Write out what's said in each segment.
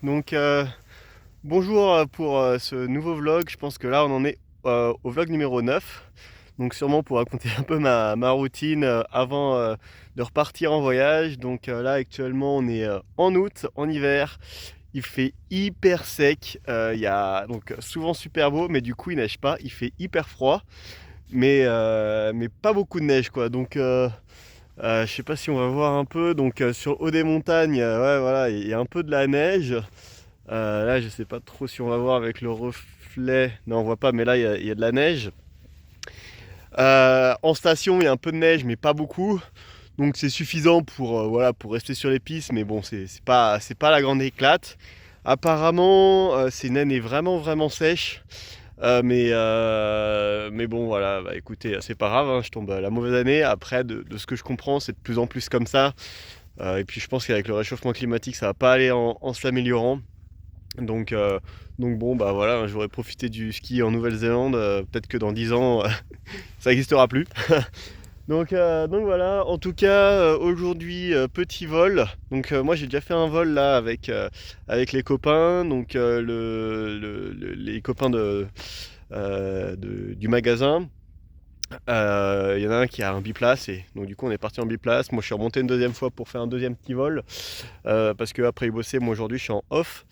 Donc bonjour pour ce nouveau vlog. Je pense que là on en est au vlog numéro 9. Donc sûrement pour raconter un peu ma routine avant de repartir en voyage. Donc là actuellement on est en août, en hiver. Il fait hyper sec. Il y a donc souvent super beau, mais du coup il neige pas. Il fait hyper froid, mais pas beaucoup de neige quoi. Donc je sais pas si on va voir un peu. Donc sur le haut des montagnes, ouais voilà, il y a un peu de la neige. Là, je sais pas trop si on va voir avec le reflet. Non, on voit pas, mais là, il y a de la neige. En station, il y a un peu de neige, mais pas beaucoup. Donc, c'est suffisant pour, voilà, pour rester sur les pistes. Mais bon, c'est pas la grande éclate. Apparemment, c'est une année vraiment, vraiment sèche. Mais bon, voilà, bah, écoutez, c'est pas grave, hein, je tombe à la mauvaise année. Après, de ce que je comprends, c'est de plus en plus comme ça. Et puis, je pense qu'avec le réchauffement climatique, ça va pas aller en s'améliorant. Donc, euh, donc bon, bah voilà, j'aurais profité du ski en Nouvelle-Zélande. Peut-être que dans 10 ans, ça n'existera plus. Donc voilà, en tout cas, aujourd'hui, petit vol. Donc moi, j'ai déjà fait un vol là avec les copains. Donc les copains du magasin. Il y en a un qui a un biplace et donc du coup on est parti en biplace. Moi je suis remonté une deuxième fois pour faire un deuxième petit vol parce que après y bosser, moi aujourd'hui je suis en off.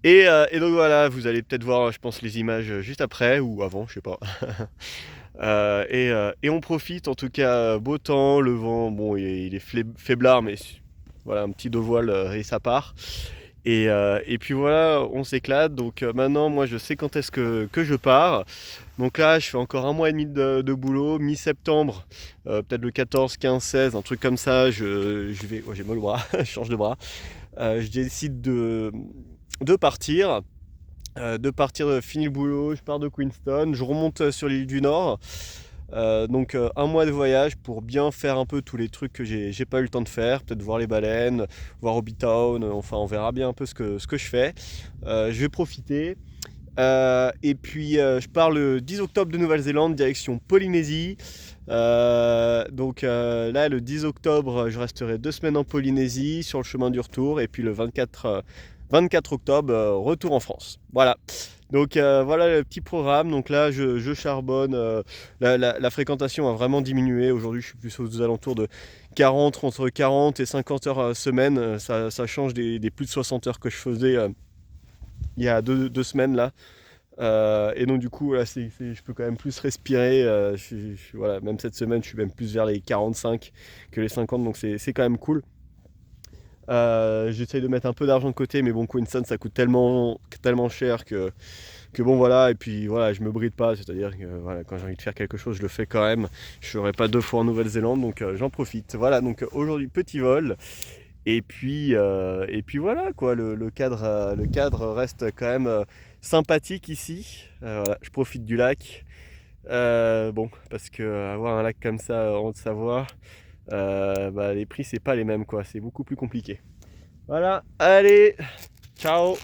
Et donc voilà, vous allez peut-être voir, je pense, les images juste après ou avant, je sais pas. Et on profite, en tout cas, beau temps, le vent, bon, il est faiblard, mais voilà, un petit deux voiles et ça part. Et puis voilà, on s'éclate. Donc maintenant, moi, je sais quand est-ce que je pars. Donc là, je fais encore un mois et demi de boulot, mi-septembre, peut-être le 14, 15, 16, un truc comme ça. Je vais, oh, j'ai mal au bras, je change de bras. Je décide de partir. Fini le boulot, je pars de Queenstown, je remonte sur l'île du Nord. Donc un mois de voyage pour bien faire un peu tous les trucs que j'ai pas eu le temps de faire, peut-être voir les baleines, voir Hobbiton, enfin on verra bien un peu ce que je fais. Je vais profiter. Et puis je pars le 10 octobre de Nouvelle-Zélande, direction Polynésie. Là, le 10 octobre, je resterai 2 semaines en Polynésie sur le chemin du retour. Et puis le 24 octobre, retour en France. Voilà. Donc voilà le petit programme. Donc là, je charbonne. La fréquentation a vraiment diminué. Aujourd'hui, je suis plus aux alentours de 40, entre 40 et 50 heures semaine. Ça change des plus de 60 heures que je faisais il y a 2 semaines là. Et donc du coup, là, je peux quand même plus respirer. Voilà, même cette semaine, je suis même plus vers les 45 que les 50. Donc c'est quand même cool. J'essaye de mettre un peu d'argent de côté, mais bon, Queenstown ça coûte tellement cher que bon voilà. Et puis voilà, je me bride pas, c'est-à-dire que voilà, quand j'ai envie de faire quelque chose, je le fais quand même. Je ferai pas 2 fois en Nouvelle-Zélande, donc j'en profite. Voilà, donc aujourd'hui petit vol. Et puis voilà quoi, le cadre reste quand même sympathique ici. Voilà, je profite du lac. Bon, parce que avoir un lac comme ça en Haute-Savoie, bah, les prix c'est pas les mêmes quoi, c'est beaucoup plus compliqué. Voilà, allez, ciao.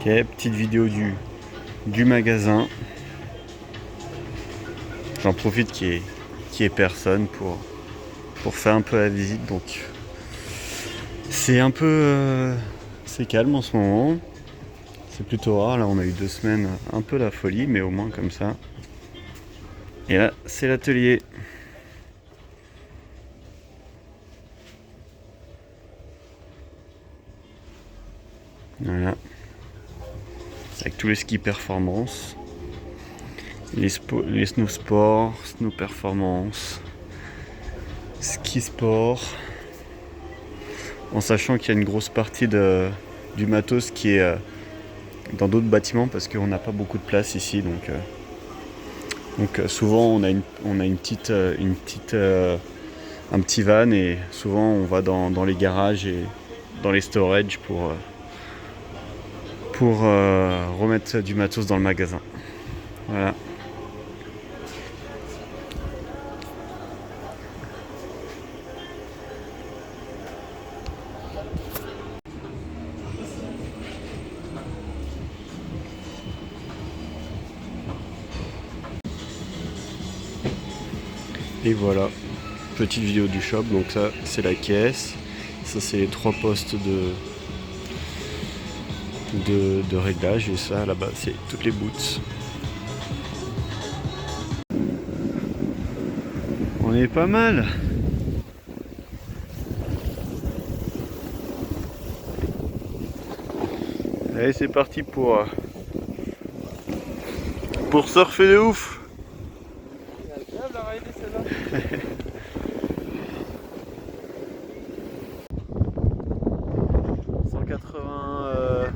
Ok, petite vidéo du magasin. J'en profite qu'il y ait personne pour faire un peu la visite. Donc c'est un peu c'est calme en ce moment. C'est plutôt rare. Là on a eu 2 semaines un peu la folie, mais au moins comme ça. Et là c'est l'atelier. Voilà. Avec tous les skis performance. Les snow sport, snow performance, ski sport. En sachant qu'il y a une grosse partie du matos qui est dans d'autres bâtiments parce qu'on n'a pas beaucoup de place ici. Donc souvent on a un petit van et souvent on va dans les garages et dans les storage pour remettre du matos dans le magasin. Voilà. Et voilà, petite vidéo du shop. Donc ça c'est la caisse, ça c'est les 3 postes de réglage et ça là-bas c'est toutes les boots. On est pas mal. Allez c'est parti pour surfer de ouf. 180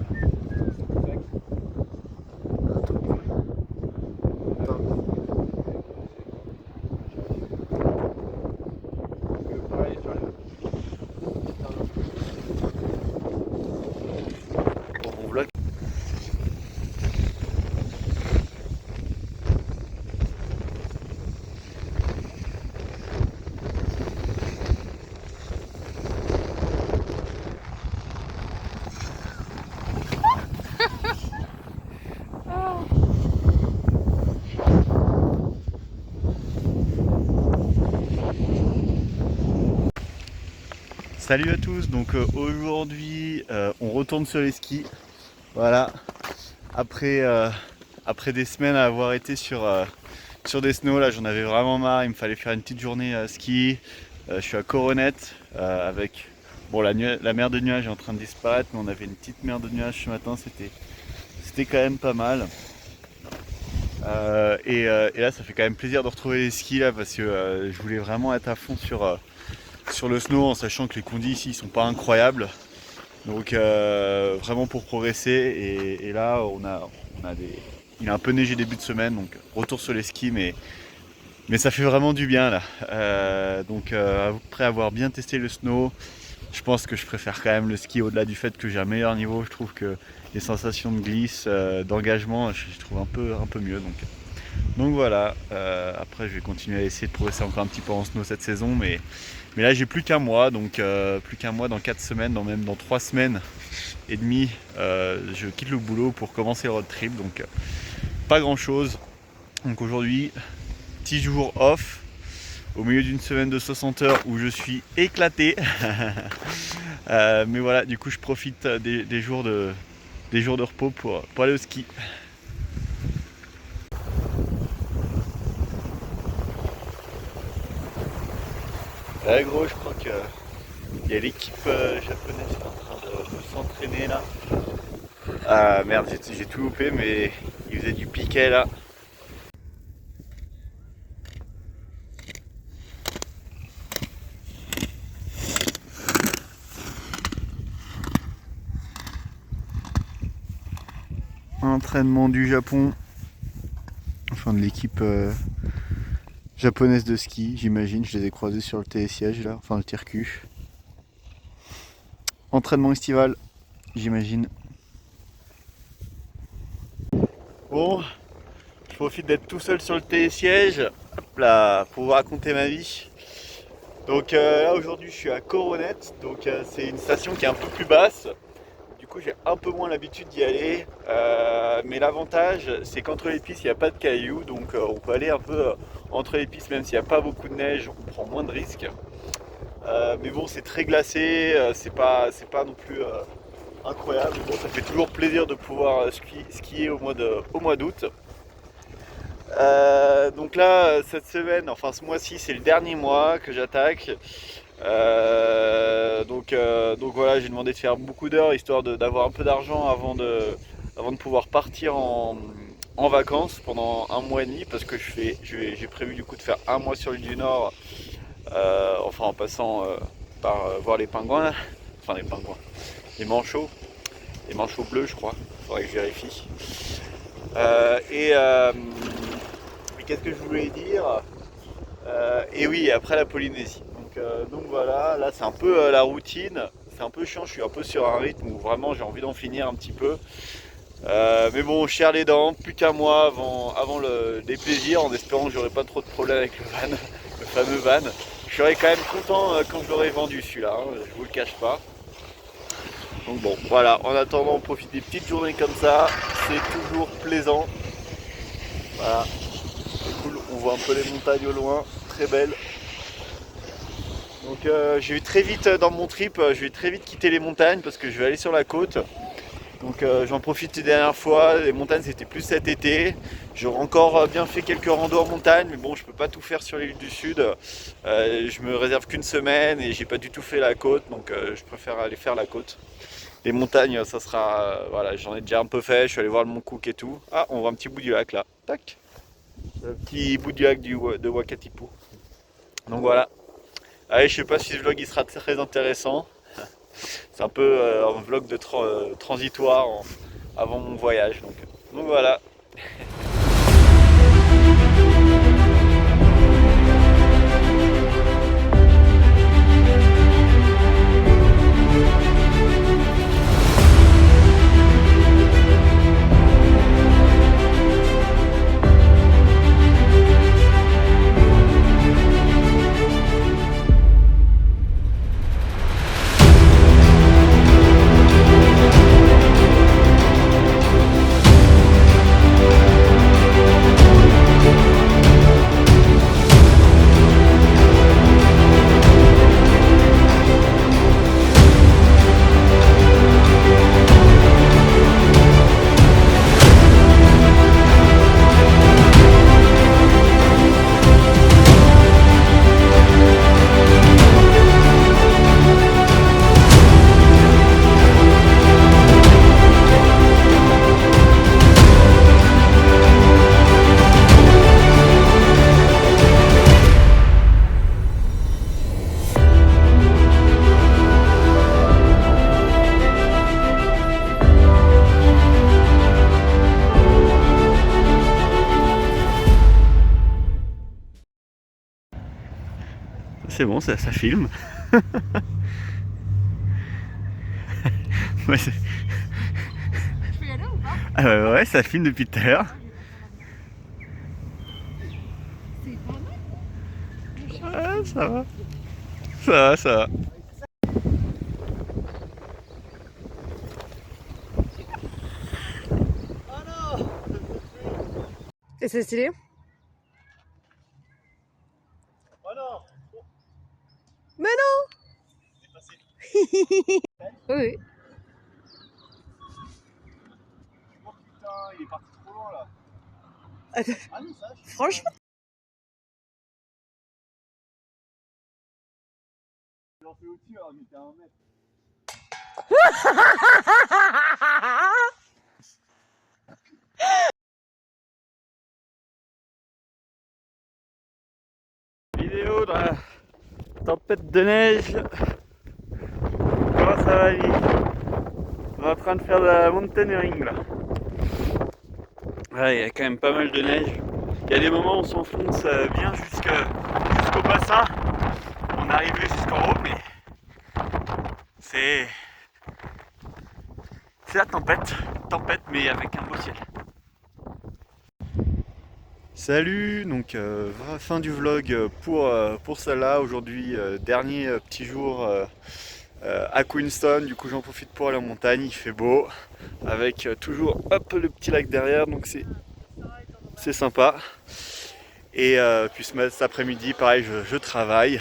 Bon vlog. Salut à tous, donc aujourd'hui on retourne sur les skis. Voilà, après des semaines à avoir été sur des snows, là j'en avais vraiment marre, il me fallait faire une petite journée ski. Je suis à Coronette avec, bon la mer de nuages est en train de disparaître, mais on avait une petite mer de nuages ce matin, c'était quand même pas mal. Et là ça fait quand même plaisir de retrouver les skis là parce que je voulais vraiment être à fond sur le snow en sachant que les conditions ici sont pas incroyables. Donc vraiment pour progresser et là il a un peu neigé début de semaine donc retour sur les skis mais ça fait vraiment du bien là. Donc après avoir bien testé le snow, je pense que je préfère quand même le ski au-delà du fait que j'ai un meilleur niveau. Je trouve que les sensations de glisse, d'engagement, je trouve un peu mieux. Donc voilà, après je vais continuer à essayer de progresser encore un petit peu en snow cette saison, mais là j'ai plus qu'un mois, donc plus qu'un mois, dans 4 semaines, même dans 3 semaines et demie, je quitte le boulot pour commencer le road trip, donc pas grand chose. Donc aujourd'hui, petit jour off, au milieu d'une semaine de 60 heures où je suis éclaté. Mais voilà, du coup je profite des jours de repos pour aller au ski. Là gros, je crois qu'il y a l'équipe japonaise qui est en train de s'entraîner là. Ah merde, j'ai tout loupé, mais il faisait du piquet là. Entraînement du Japon, enfin de l'équipe japonaise de ski, j'imagine. Je les ai croisés sur le télésiège là, enfin le tir-cul. Entraînement estival, j'imagine. Bon, je profite d'être tout seul sur le télésiège là, pour vous raconter ma vie. Donc là aujourd'hui je suis à Coronette, donc c'est une station qui est un peu plus basse. Du du coup j'ai un peu moins l'habitude d'y aller. Mais l'avantage c'est qu'entre les pistes il n'y a pas de cailloux, donc on peut aller un peu entre les pistes même s'il n'y a pas beaucoup de neige, on prend moins de risques. Mais bon, c'est très glacé, c'est pas non plus incroyable. Bon, ça fait toujours plaisir de pouvoir skier au mois d'août. Donc là, cette semaine, enfin ce mois-ci, c'est le dernier mois que j'attaque. Donc voilà, j'ai demandé de faire beaucoup d'heures histoire d'avoir un peu d'argent avant de pouvoir partir en vacances pendant un mois et demi parce que j'ai prévu du coup de faire un mois sur l'île du Nord, enfin en passant par voir les pingouins, là. Enfin les pingouins, les manchots, les manchots bleus je crois, faudrait que je vérifie. Et qu'est-ce que je voulais dire? Et oui, après la Polynésie. Donc voilà, là c'est un peu la routine, c'est un peu chiant, je suis un peu sur un rythme où vraiment j'ai envie d'en finir un petit peu. Mais bon, je serre les dents, plus qu'un mois avant les plaisirs, en espérant que j'aurai pas trop de problèmes avec le van, le fameux van. Je serais quand même content quand je l'aurai vendu celui-là, hein, je vous le cache pas. Donc bon, voilà, en attendant, on profite des petites journées comme ça, c'est toujours plaisant. Voilà, c'est cool, on voit un peu les montagnes au loin, très belles. Donc j'ai eu très vite dans mon trip, je vais très vite quitter les montagnes parce que je vais aller sur la côte. Donc j'en profite les dernières fois, les montagnes c'était plus cet été. J'aurais encore bien fait quelques randos en montagne, mais bon je peux pas tout faire sur l'île du Sud. Je me réserve qu'une semaine et j'ai pas du tout fait la côte, donc je préfère aller faire la côte. Les montagnes ça sera, voilà, j'en ai déjà un peu fait, je suis allé voir le Mont Cook et tout. Ah on voit un petit bout du lac là, tac. Le petit bout du lac de Wakatipu. Donc voilà. Allez, je sais pas si ce vlog il sera très intéressant. C'est un peu un vlog de transitoire avant mon voyage. Donc voilà. C'est bon, ça filme. Ouais, Je peux y aller ou pas? ah ouais, ça filme depuis tout à l'heure. C'est pas mal. Ah, ça va. Ça va, ça va. Et c'est stylé? Oh non. Mais non! Oui. Oh putain, il est parti trop loin là. Attends, Ah non, ça, franchement. j'en fais au-dessus, alors, mais t'es à 1 mètre. Vidéo de la tempête de neige. Comment ça va, Ali? On est en train de faire de la mountaineering là. Ouais, il y a quand même pas mal de neige. Il y a des moments où on s'enfonce bien jusqu'au bassin. On est arrivé jusqu'en haut, mais c'est la tempête. Tempête, mais avec un beau ciel. Salut, donc fin du vlog pour celle-là. Aujourd'hui, dernier petit jour à Queenstown. Du coup j'en profite pour aller en montagne, il fait beau, avec toujours hop, le petit lac derrière, donc c'est sympa. Et puis cet après-midi pareil je travaille.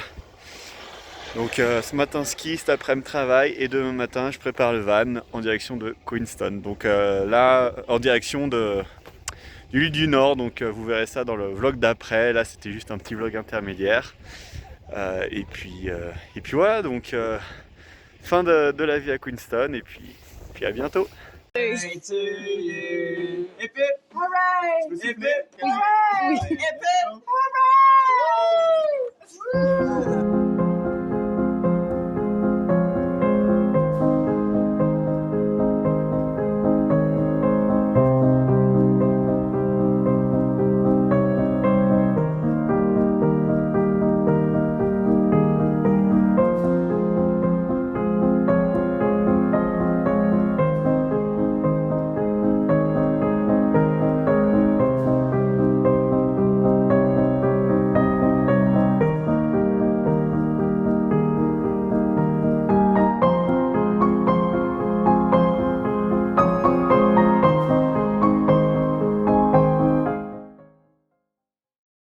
Donc ce matin ski, cet après-midi travail et demain matin je prépare le van en direction de Queenstown. Donc là en direction de l'île du Nord, donc vous verrez ça dans le vlog d'après. Là c'était juste un petit vlog intermédiaire. Et puis voilà, donc fin de la vie à Queenstown et puis à bientôt. To you. Hip hip. Hooray! Hip hip. Hooray!